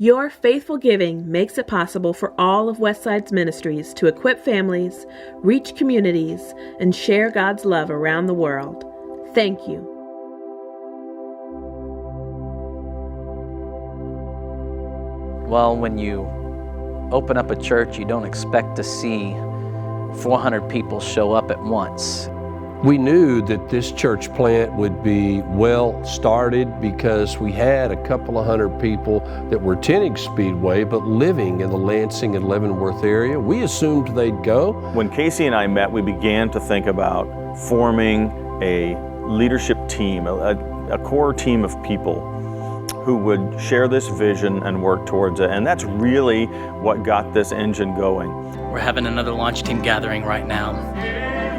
Your faithful giving makes it possible for all of Westside's ministries to equip families, reach communities, and share God's love around the world. Thank you. Well, when you open up a church, you don't expect to see 400 people show up at once. We knew that this church plant would be well started because we had a couple of hundred people that were attending Speedway but living in the Lansing and Leavenworth area. We assumed they'd go. When Casey and I met, we began to think about forming a leadership team, a core team of people who would share this vision and work towards it. And that's really what got this engine going. We're having another launch team gathering right now.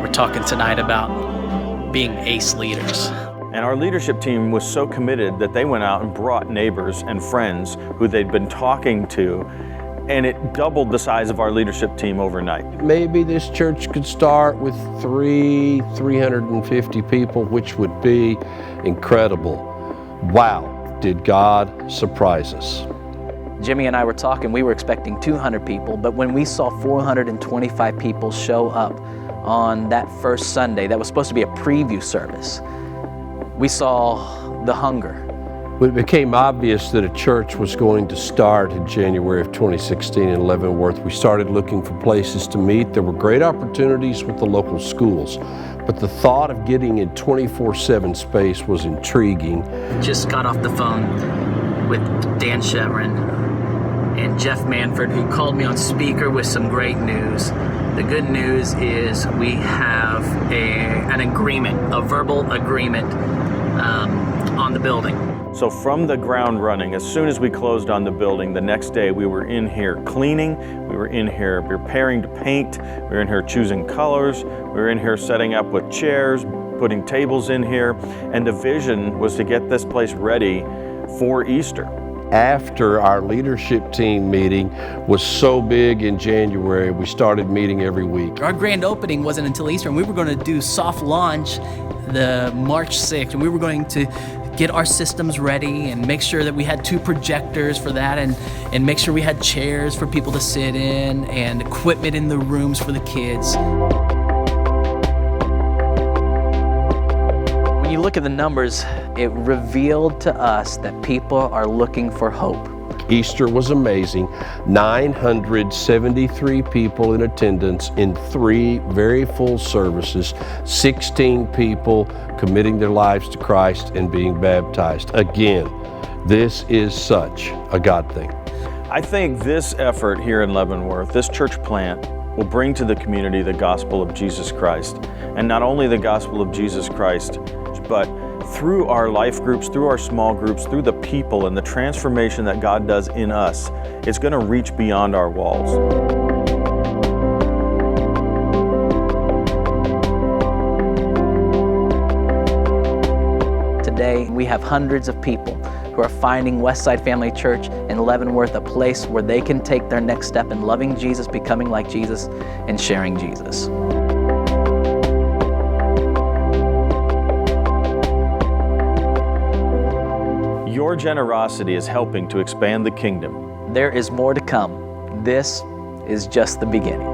We're talking tonight about being ACE leaders. And our leadership team was so committed that they went out and brought neighbors and friends who they'd been talking to, and it doubled the size of our leadership team overnight. Maybe this church could start with 350 people, which would be incredible. Wow, did God surprise us. Jimmy and I were talking, we were expecting 200 people, but when we saw 425 people show up on that first Sunday, that was supposed to be a preview service, we saw the hunger. When it became obvious that a church was going to start in January of 2016 in Leavenworth, we started looking for places to meet. There were great opportunities with the local schools, but the thought of getting in 24/7 space was intriguing. Just got off the phone with Dan Chevron and Jeff Manford, who called me on speaker with some great news. The good news is we have an agreement, a verbal agreement on the building. So from the ground running, as soon as we closed on the building, the next day we were in here cleaning, we were in here preparing to paint, we were in here choosing colors, we were in here setting up with chairs, putting tables in here, and the vision was to get this place ready for Easter. After our leadership team meeting was so big in January, we started meeting every week. Our grand opening wasn't until Easter, and we were going to do soft launch the March 6th, and we were going to get our systems ready and make sure that we had 2 projectors for that, and make sure we had chairs for people to sit in and equipment in the rooms for the kids. When you look at the numbers, it revealed to us that people are looking for hope. Easter was amazing. 973 people in attendance in 3 very full services, 16 people committing their lives to Christ and being baptized. Again, this is such a God thing. I think this effort here in Leavenworth, this church plant, will bring to the community the gospel of Jesus Christ. And not only the gospel of Jesus Christ, but through our life groups, through our small groups, through the people and the transformation that God does in us, it's going to reach beyond our walls. Today, we have hundreds of people who are finding Westside Family Church in Leavenworth a place where they can take their next step in loving Jesus, becoming like Jesus, and sharing Jesus. Your generosity is helping to expand the kingdom. There is more to come. This is just the beginning.